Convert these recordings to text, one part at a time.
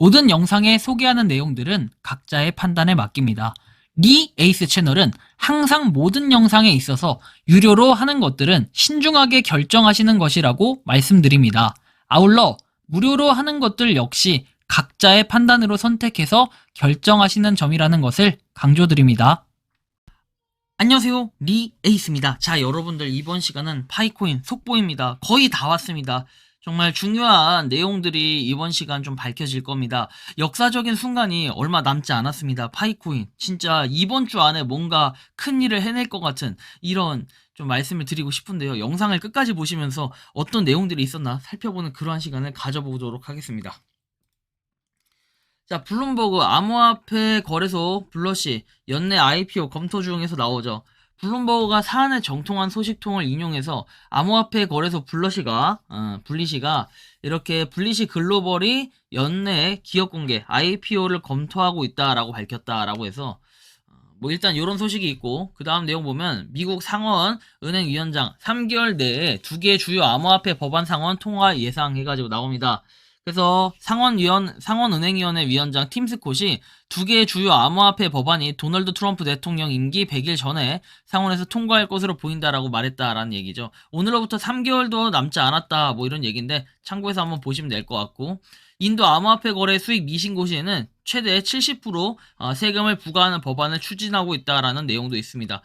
모든 영상에 소개하는 내용들은 각자의 판단에 맡깁니다. 리 에이스 채널은 항상 모든 영상에 있어서 유료로 하는 것들은 신중하게 결정하시는 것이라고 말씀드립니다. 아울러 무료로 하는 것들 역시 각자의 판단으로 선택해서 결정하시는 점이라는 것을 강조드립니다. 안녕하세요, 리 에이스입니다. 자, 여러분들, 이번 시간은 파이코인 속보입니다. 거의 다 왔습니다. 정말 중요한 내용들이 이번 시간 좀 밝혀질 겁니다. 역사적인 순간이 얼마 남지 않았습니다. 파이코인 진짜 이번 주 안에 뭔가 큰 일을 해낼 것 같은 이런 좀 말씀을 드리고 싶은데요. 영상을 끝까지 보시면서 어떤 내용들이 있었나 살펴보는 그러한 시간을 가져보도록 하겠습니다. 자, 블룸버그 암호화폐 거래소 블러시 연내 IPO 검토 중에서 나오죠. 블룸버그가 사안에 정통한 소식통을 인용해서 암호화폐 거래소 블리시가 이렇게 블리시 글로벌이 연내 기업 공개 IPO를 검토하고 있다라고 밝혔다라고 해서 뭐 일단 이런 소식이 있고, 그 다음 내용 보면 미국 상원 은행위원장 3개월 내에 2개 주요 암호화폐 법안 상원 통과 예상해가지고 나옵니다. 그래서 상원은행위원회 위원장 팀 스콧이 2개의 주요 암호화폐 법안이 도널드 트럼프 대통령 임기 100일 전에 상원에서 통과할 것으로 보인다라고 말했다라는 얘기죠. 오늘로부터 3개월도 남지 않았다, 뭐 이런 얘기인데 참고해서 한번 보시면 될 것 같고, 인도 암호화폐 거래 수익 미신고시에는 최대 70% 세금을 부과하는 법안을 추진하고 있다라는 내용도 있습니다.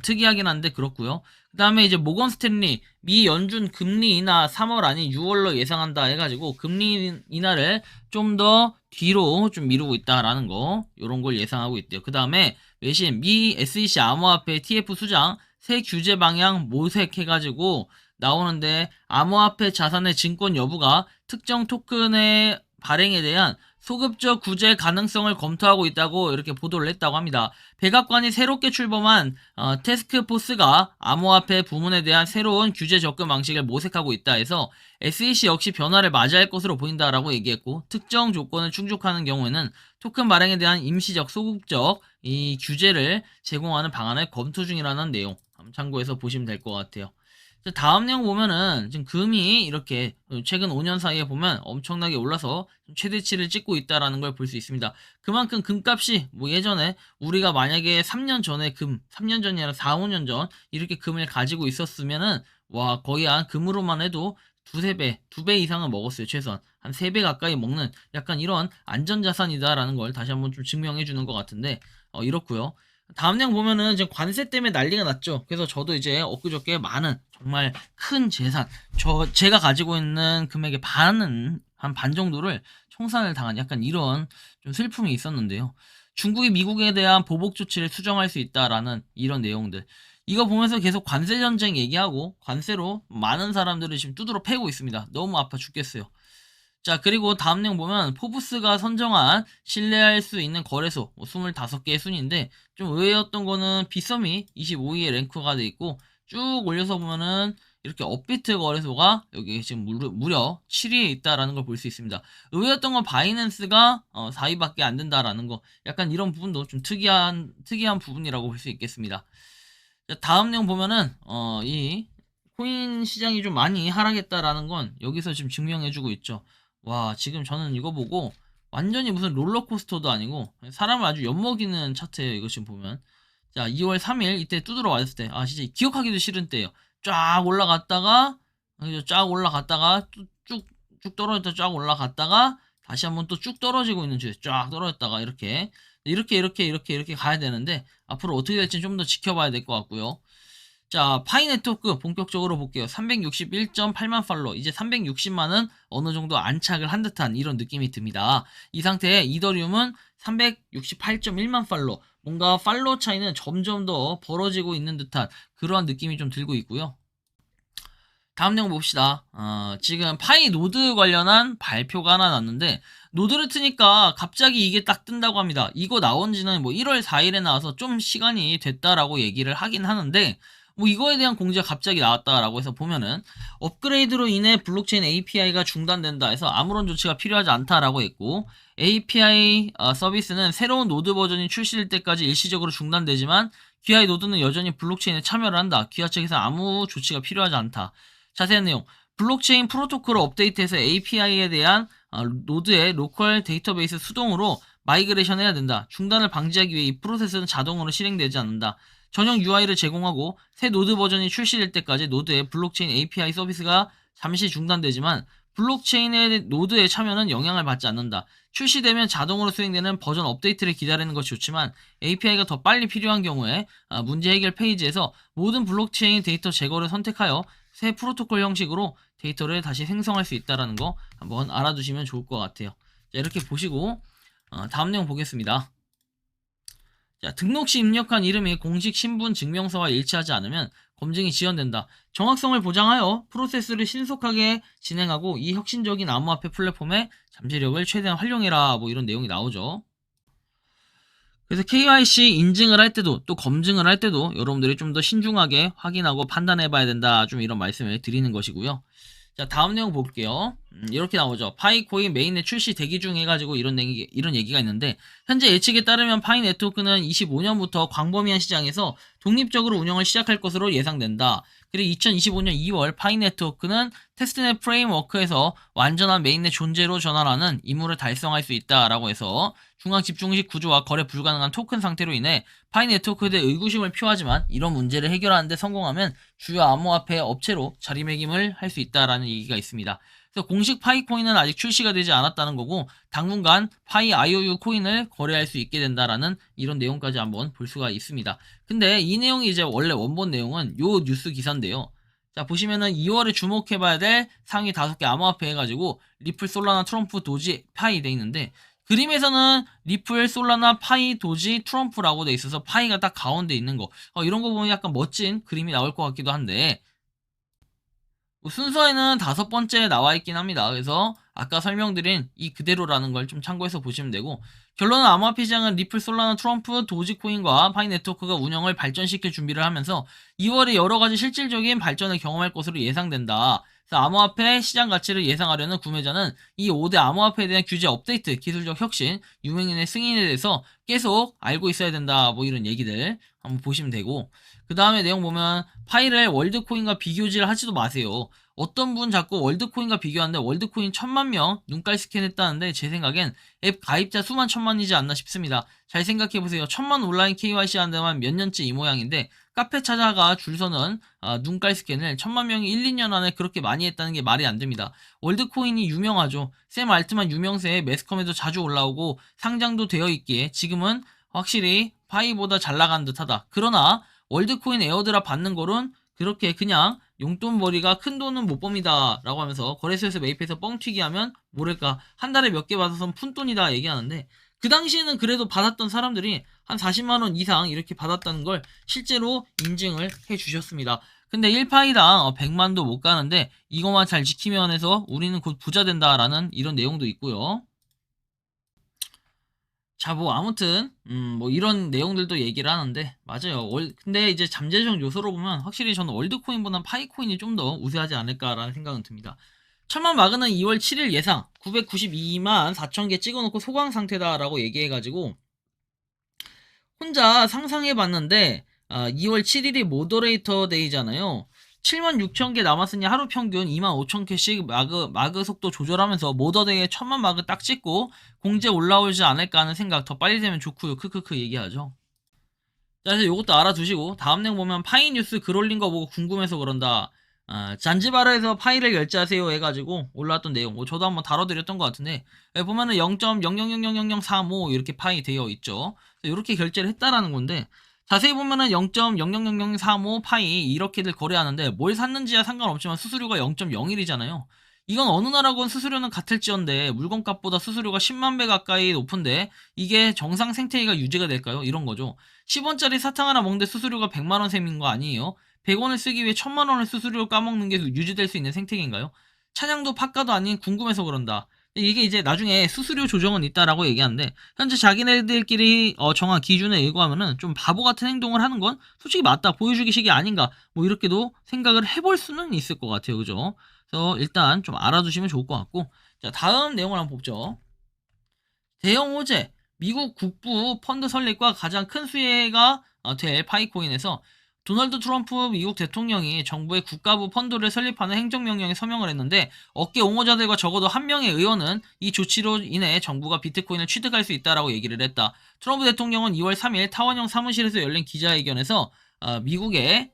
특이하긴 한데 그렇고요. 그 다음에 이제 모건 스탠리 미 연준 금리 인하 3월 아닌 6월로 예상한다 해가지고 금리 인하를 좀 더 뒤로 좀 미루고 있다라는 거, 요런 걸 예상하고 있대요. 그 다음에 외신 미 SEC 암호화폐 TF 수장 새 규제 방향 모색해가지고 나오는데, 암호화폐 자산의 증권 여부가 특정 토큰의 발행에 대한 소급적 구제 가능성을 검토하고 있다고 이렇게 보도를 했다고 합니다. 백악관이 새롭게 출범한 태스크포스가 암호화폐 부문에 대한 새로운 규제 접근 방식을 모색하고 있다 해서 SEC 역시 변화를 맞이할 것으로 보인다라고 얘기했고, 특정 조건을 충족하는 경우에는 토큰 발행에 대한 임시적 소급적 이 규제를 제공하는 방안을 검토 중이라는 내용 참고해서 보시면 될 것 같아요. 다음 내용 보면은 지금 금이 이렇게 최근 5년 사이에 보면 엄청나게 올라서 최대치를 찍고 있다라는 걸 볼 수 있습니다. 그만큼 금값이 뭐 예전에 우리가 만약에 3년 전에 3년 전이 아니라 4, 5년 전 이렇게 금을 가지고 있었으면은 와, 거의 한 금으로만 해도 두세 배, 2배 이상은 먹었어요. 최소한 한 3배 가까이 먹는 약간 이런 안전자산이다라는 걸 다시 한번 좀 증명해 주는 것 같은데, 이렇고요. 다음 내용 보면은 지금 관세 때문에 난리가 났죠. 그래서 저도 이제 엊그저께 많은 정말 큰 재산, 제가 가지고 있는 금액의 한 반 정도를 청산을 당한 약간 이런 좀 슬픔이 있었는데요. 중국이 미국에 대한 보복 조치를 수정할 수 있다라는 이런 내용들. 이거 보면서 계속 관세 전쟁 얘기하고 관세로 많은 사람들을 지금 두드러 패고 있습니다. 너무 아파 죽겠어요. 자, 그리고 다음 내용 보면 포브스가 선정한 신뢰할 수 있는 거래소 25개의 순위인데, 좀 의외였던 거는 빗썸이 25위에 랭크가 돼 있고, 쭉 올려서 보면은 이렇게 업비트 거래소가 여기 지금 무려 7위에 있다라는 걸 볼 수 있습니다. 의외였던 건 바이낸스가 4위밖에 안 된다라는 거, 약간 이런 부분도 좀 특이한 부분이라고 볼 수 있겠습니다. 자, 다음 내용 보면은 이 코인 시장이 좀 많이 하락했다라는 건 여기서 지금 증명해주고 있죠. 와, 지금 저는 이거 보고 완전히 무슨 롤러코스터도 아니고 사람을 아주 엿먹이는 차트예요. 이거 지금 보면. 자, 2월 3일 이때 두드러 왔을 때, 진짜 기억하기도 싫은 때예요. 쫙 올라갔다가 쭉 떨어졌다 쫙 올라갔다가 다시 한번 또 쭉 떨어지고 있는 주에 쫙 떨어졌다가 이렇게 가야 되는데, 앞으로 어떻게 될지 좀 더 지켜봐야 될 것 같고요. 자, 파이 네트워크 본격적으로 볼게요. 361.8만 팔로, 이제 360만은 어느 정도 안착을 한 듯한 이런 느낌이 듭니다. 이 상태에 이더리움은 368.1만 팔로, 뭔가 팔로 차이는 점점 더 벌어지고 있는 듯한 그러한 느낌이 좀 들고 있고요. 다음 내용 봅시다. 지금 파이 노드 관련한 발표가 하나 났는데, 노드를 트니까 갑자기 이게 딱 뜬다고 합니다. 이거 나온 지는 뭐 1월 4일에 나와서 좀 시간이 됐다라고 얘기를 하긴 하는데, 뭐 이거에 대한 공지가 갑자기 나왔다라고 해서 보면은 업그레이드로 인해 블록체인 API가 중단된다 해서 아무런 조치가 필요하지 않다라고 했고, API 서비스는 새로운 노드 버전이 출시될 때까지 일시적으로 중단되지만 QI 노드는 여전히 블록체인에 참여를 한다. 기아 측에서 아무 조치가 필요하지 않다. 자세한 내용. 블록체인 프로토콜을 업데이트해서 API에 대한 노드의 로컬 데이터베이스 수동으로 마이그레이션 해야 된다. 중단을 방지하기 위해 이 프로세스는 자동으로 실행되지 않는다. 전용 UI를 제공하고 새 노드 버전이 출시될 때까지 노드의 블록체인 API 서비스가 잠시 중단되지만 블록체인의 노드의 참여는 영향을 받지 않는다. 출시되면 자동으로 수행되는 버전 업데이트를 기다리는 것이 좋지만 API가 더 빨리 필요한 경우에 문제 해결 페이지에서 모든 블록체인 데이터 제거를 선택하여 새 프로토콜 형식으로 데이터를 다시 생성할 수 있다는 거 한번 알아두시면 좋을 것 같아요. 자, 이렇게 보시고 다음 내용 보겠습니다. 자, 등록 시 입력한 이름이 공식 신분 증명서와 일치하지 않으면 검증이 지연된다. 정확성을 보장하여 프로세스를 신속하게 진행하고 이 혁신적인 암호화폐 플랫폼의 잠재력을 최대한 활용해라. 뭐 이런 내용이 나오죠. 그래서 KYC 인증을 할 때도 또 검증을 할 때도 여러분들이 좀 더 신중하게 확인하고 판단해 봐야 된다. 좀 이런 말씀을 드리는 것이고요. 자, 다음 내용 볼게요. 이렇게 나오죠. 파이코인 메인넷 출시 대기 중 해가지고 이런 얘기가 있는데, 현재 예측에 따르면 파이 네트워크는 25년부터 광범위한 시장에서 독립적으로 운영을 시작할 것으로 예상된다. 그리고 2025년 2월 파이 네트워크는 테스트넷 프레임워크에서 완전한 메인넷 존재로 전환하는 임무를 달성할 수 있다라고 해서 중앙 집중식 구조와 거래 불가능한 토큰 상태로 인해 파이 네트워크에 대해 의구심을 표하지만 이런 문제를 해결하는 데 성공하면 주요 암호화폐 업체로 자리매김을 할 수 있다라는 얘기가 있습니다. 그래서 공식 파이 코인은 아직 출시가 되지 않았다는 거고 당분간 파이 IOU 코인을 거래할 수 있게 된다라는 이런 내용까지 한번 볼 수가 있습니다. 근데 이 내용이 이제 원래 원본 내용은 요 뉴스 기사인데요. 자, 보시면은 2월에 주목해봐야 될 상위 5개 암호화폐 해가지고 리플, 솔라나, 트럼프, 도지, 파이 돼 있는데 그림에서는 리플, 솔라나, 파이, 도지, 트럼프라고 돼 있어서 파이가 딱 가운데 있는 거. 이런 거 보면 약간 멋진 그림이 나올 것 같기도 한데 순서에는 5번째에 나와 있긴 합니다. 그래서 아까 설명드린 이 그대로라는 걸 좀 참고해서 보시면 되고 결론은 암호화폐 시장은 리플, 솔라나, 트럼프, 도지코인과 파이 네트워크가 운영을 발전시킬 준비를 하면서 2월에 여러가지 실질적인 발전을 경험할 것으로 예상된다. 그래서 암호화폐 시장 가치를 예상하려는 구매자는 이 5대 암호화폐에 대한 규제 업데이트, 기술적 혁신, 유명인의 승인에 대해서 계속 알고 있어야 된다. 뭐 이런 얘기들 한번 보시면 되고 그 다음에 내용 보면 파이를 월드코인과 비교질 하지도 마세요. 어떤 분 자꾸 월드코인과 비교하는데 월드코인 1000만 명 눈깔 스캔했다는데 제 생각엔 앱 가입자 수만 1000만이지 않나 싶습니다. 잘 생각해보세요. 1000만 온라인 KYC 하는 데만 몇 년째 이 모양인데 카페 찾아가 줄 서는 눈깔 스캔을 1000만 명이 1, 2년 안에 그렇게 많이 했다는 게 말이 안 됩니다. 월드코인이 유명하죠. 샘 알트만 유명세에 매스컴에도 자주 올라오고 상장도 되어 있기에 지금은 확실히 파이보다 잘 나간 듯하다. 그러나 월드코인 에어드랍 받는 거는 그렇게 그냥 용돈벌이가 큰 돈은 못 봅니다 라고 하면서 거래소에서 매입해서 뻥튀기 하면 뭐랄까 한 달에 몇 개 받아서 푼돈이다 얘기하는데 그 당시에는 그래도 받았던 사람들이 한 40만원 이상 이렇게 받았다는 걸 실제로 인증을 해 주셨습니다. 근데 1파이당 100만도 못 가는데 이것만 잘 지키면 해서 우리는 곧 부자 된다라는 이런 내용도 있고요. 자, 뭐 아무튼 뭐 이런 내용들도 얘기를 하는데 맞아요. 근데 이제 잠재적 요소로 보면 확실히 저는 월드코인보다 파이코인이 좀 더 우세하지 않을까라는 생각은 듭니다. 천만 마그는 2월 7일 예상 992만 4천 개 찍어놓고 소강 상태다라고 얘기해가지고 혼자 상상해봤는데 2월 7일이 모더레이터 데이잖아요. 7만 6천 개 남았으니 하루 평균 2만 5천 개씩 마그 속도 조절하면서 모더데이에 1000만 마그 딱 찍고 공제 올라오지 않을까 하는 생각. 더 빨리 되면 좋고요. 크크크 얘기하죠. 자, 그래서 이것도 알아두시고 다음 내용 보면 파이 뉴스 글 올린 거 보고 궁금해서 그런다. 잔지바르에서 파이를 결제하세요 해가지고 올라왔던 내용. 뭐 저도 한번 다뤄드렸던 것 같은데 보면은 0.0000035 이렇게 파이 되어 있죠. 이렇게 결제를 했다라는 건데 자세히 보면은 0.0000035 파이 이렇게들 거래하는데 뭘 샀는지야 상관없지만 수수료가 0.01이잖아요. 이건 어느 나라건 수수료는 같을지언데 물건값보다 수수료가 10만 배 가까이 높은데 이게 정상 생태계가 유지가 될까요? 이런 거죠. 10원짜리 사탕 하나 먹는데 수수료가 100만원 셈인 거 아니에요? 100원을 쓰기 위해 1000만원을 수수료로 까먹는 게 유지될 수 있는 생태계인가요? 찬양도 팥가도 아닌 궁금해서 그런다. 이게 이제 나중에 수수료 조정은 있다라고 얘기하는데 현재 자기네들끼리 정한 기준에 의거하면은 좀 바보 같은 행동을 하는 건 솔직히 맞다 보여주기식이 아닌가 뭐 이렇게도 생각을 해볼 수는 있을 것 같아요. 그죠? 그래서 일단 좀 알아두시면 좋을 것 같고 자 다음 내용을 한번 보죠. 대형 호재 미국 국부 펀드 설립과 가장 큰 수혜가 될 파이코인에서 도널드 트럼프 미국 대통령이 정부의 국가부 펀드를 설립하는 행정명령에 서명을 했는데 업계 옹호자들과 적어도 한 명의 의원은 이 조치로 인해 정부가 비트코인을 취득할 수 있다라고 얘기를 했다. 트럼프 대통령은 2월 3일 타원형 사무실에서 열린 기자회견에서 미국의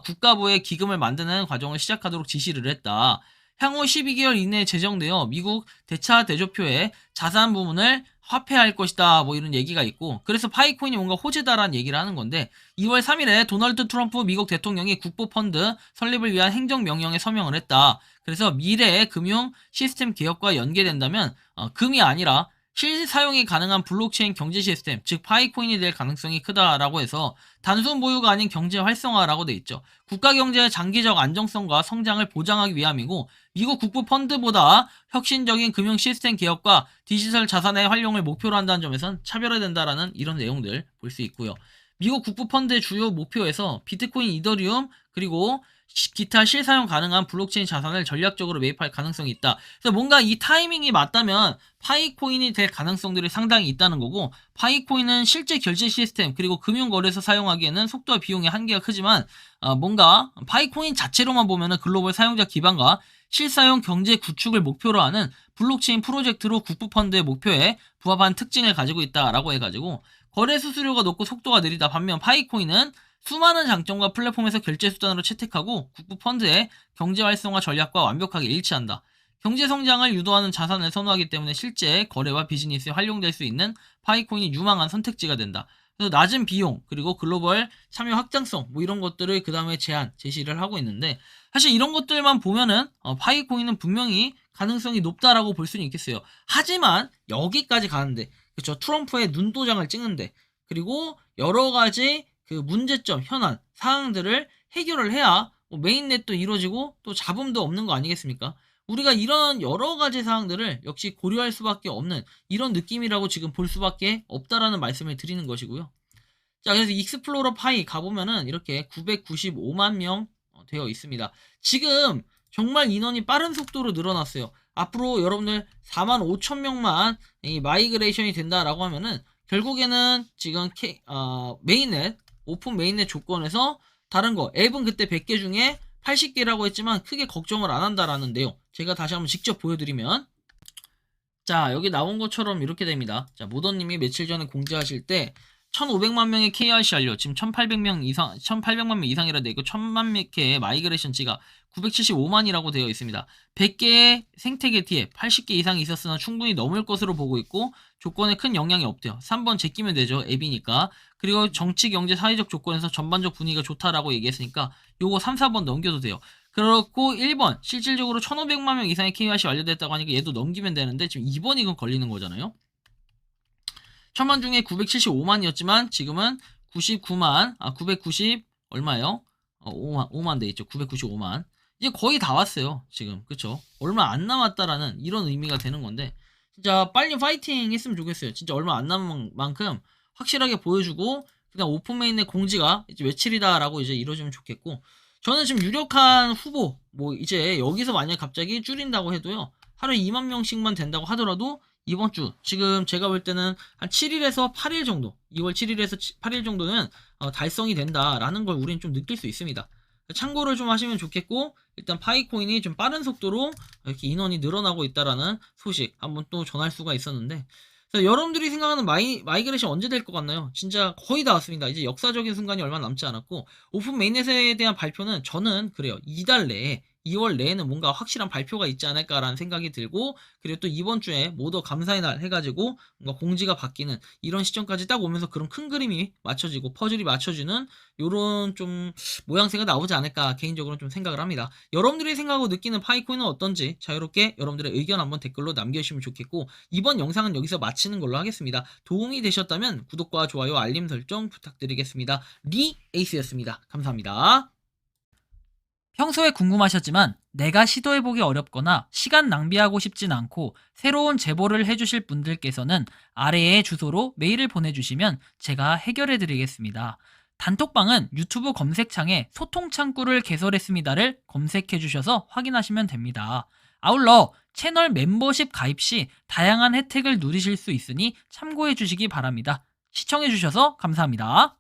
국가부의 기금을 만드는 과정을 시작하도록 지시를 했다. 향후 12개월 이내에 제정되어 미국 대차 대조표의 자산 부분을 화폐할 것이다 이런 얘기가 있고, 그래서 파이코인이 뭔가 호재다라는 얘기를 하는 건데 2월 3일에 도널드 트럼프 미국 대통령이 국부펀드 설립을 위한 행정명령에 서명을 했다. 그래서 미래의 금융 시스템 개혁과 연계된다면 금이 아니라 실사용이 가능한 블록체인 경제 시스템, 즉 파이코인이 될 가능성이 크다라고 해서 단순 보유가 아닌 경제 활성화라고 돼 있죠. 국가 경제의 장기적 안정성과 성장을 보장하기 위함이고, 미국 국부 펀드보다 혁신적인 금융 시스템 개혁과 디지털 자산의 활용을 목표로 한다는 점에선 차별화된다라는 이런 내용들 볼 수 있고요. 미국 국부 펀드의 주요 목표에서 비트코인, 이더리움 그리고 기타 실사용 가능한 블록체인 자산을 전략적으로 매입할 가능성이 있다. 그래서 뭔가 이 타이밍이 맞다면 파이코인이 될 가능성들이 상당히 있다는 거고, 파이코인은 실제 결제 시스템 그리고 금융거래에서 사용하기에는 속도와 비용의 한계가 크지만 뭔가 파이코인 자체로만 보면은 글로벌 사용자 기반과 실사용 경제 구축을 목표로 하는 블록체인 프로젝트로 국부펀드의 목표에 부합한 특징을 가지고 있다라고 해가지고, 거래 수수료가 높고 속도가 느리다. 반면 파이코인은 수많은 장점과 플랫폼에서 결제 수단으로 채택하고 국부펀드의 경제 활성화 전략과 완벽하게 일치한다. 경제 성장을 유도하는 자산을 선호하기 때문에 실제 거래와 비즈니스에 활용될 수 있는 파이코인이 유망한 선택지가 된다. 그래서 낮은 비용 그리고 글로벌 참여 확장성 이런 것들을 그 다음에 제시를 하고 있는데, 사실 이런 것들만 보면은 파이코인은 분명히 가능성이 높다라고 볼 수는 있겠어요. 하지만 여기까지 가는데, 그렇죠, 트럼프의 눈도장을 찍는데, 그리고 여러 가지 그 문제점, 현안, 사항들을 해결을 해야 메인넷도 이루어지고 또 잡음도 없는 거 아니겠습니까? 우리가 이런 여러 가지 사항들을 역시 고려할 수밖에 없는 이런 느낌이라고 지금 볼 수밖에 없다라는 말씀을 드리는 것이고요. 자, 그래서 익스플로러 파이 가보면은 이렇게 995만 명 되어 있습니다. 지금 정말 인원이 빠른 속도로 늘어났어요. 앞으로 여러분들 4만 5천 명만 이 마이그레이션이 된다라고 하면은 결국에는 지금 메인넷, 오픈 메인넷 조건에서 다른 거 앱은 그때 100개 중에 80개라고 했지만 크게 걱정을 안 한다라는 내용, 제가 다시 한번 직접 보여드리면, 자, 여기 나온 것처럼 이렇게 됩니다. 자, 모더님이 며칠 전에 공지하실 때 1500만 명의 KRC 완료, 지금 1800명 이상, 1800만 명 이상이라 되어 있고 1000만 개의 마이그레이션 지가 975만이라고 되어 있습니다. 100개의 생태계 TF 80개 이상이 있었으나 충분히 넘을 것으로 보고 있고 조건에 큰 영향이 없대요. 3번 제끼면 되죠. 앱이니까. 그리고 정치, 경제, 사회적 조건에서 전반적 분위기가 좋다라고 얘기했으니까 요거 3, 4번 넘겨도 돼요. 그렇고 1번 실질적으로 1500만 명 이상의 KYC 완료됐다고 하니까 얘도 넘기면 되는데 지금 2번이 그건 걸리는 거잖아요. 1000만 중에 975만이었지만 지금은 990 얼마예요? 5만 돼 있죠. 995만. 이제 거의 다 왔어요. 지금. 그쵸? 얼마 안 남았다라는 이런 의미가 되는 건데, 진짜 빨리 파이팅 했으면 좋겠어요. 진짜 얼마 안 남은 만큼 확실하게 보여주고 그냥 오픈 메인의 공지가 이제 며칠이다라고 이제 이루어지면 좋겠고, 저는 지금 유력한 후보 이제 여기서 만약 갑자기 줄인다고 해도요, 하루에 2만 명씩만 된다고 하더라도 이번 주 지금 제가 볼 때는 한 7일에서 8일 정도, 2월 7일에서 8일 정도는 달성이 된다라는 걸 우리는 좀 느낄 수 있습니다. 참고를 좀 하시면 좋겠고, 일단 파이코인이 좀 빠른 속도로 이렇게 인원이 늘어나고 있다라는 소식 한번 또 전할 수가 있었는데, 여러분들이 생각하는 마이그레이션 언제 될 것 같나요? 진짜 거의 다 왔습니다. 이제 역사적인 순간이 얼마 남지 않았고, 오픈 메인넷에 대한 발표는 저는 그래요, 2달 내에 2월 내에는 뭔가 확실한 발표가 있지 않을까라는 생각이 들고, 그리고 또 이번 주에 모두 감사의 날 해가지고 뭔가 공지가 바뀌는 이런 시점까지 딱 오면서 그런 큰 그림이 맞춰지고 퍼즐이 맞춰지는 요런 좀 모양새가 나오지 않을까 개인적으로는 좀 생각을 합니다. 여러분들이 생각하고 느끼는 파이코인은 어떤지 자유롭게 여러분들의 의견 한번 댓글로 남겨주시면 좋겠고, 이번 영상은 여기서 마치는 걸로 하겠습니다. 도움이 되셨다면 구독과 좋아요, 알림 설정 부탁드리겠습니다. 리에이스였습니다. 감사합니다. 평소에 궁금하셨지만 내가 시도해보기 어렵거나 시간 낭비하고 싶진 않고 새로운 제보를 해주실 분들께서는 아래의 주소로 메일을 보내주시면 제가 해결해드리겠습니다. 단톡방은 유튜브 검색창에 소통창구를 개설했습니다를 검색해주셔서 확인하시면 됩니다. 아울러 채널 멤버십 가입 시 다양한 혜택을 누리실 수 있으니 참고해주시기 바랍니다. 시청해주셔서 감사합니다.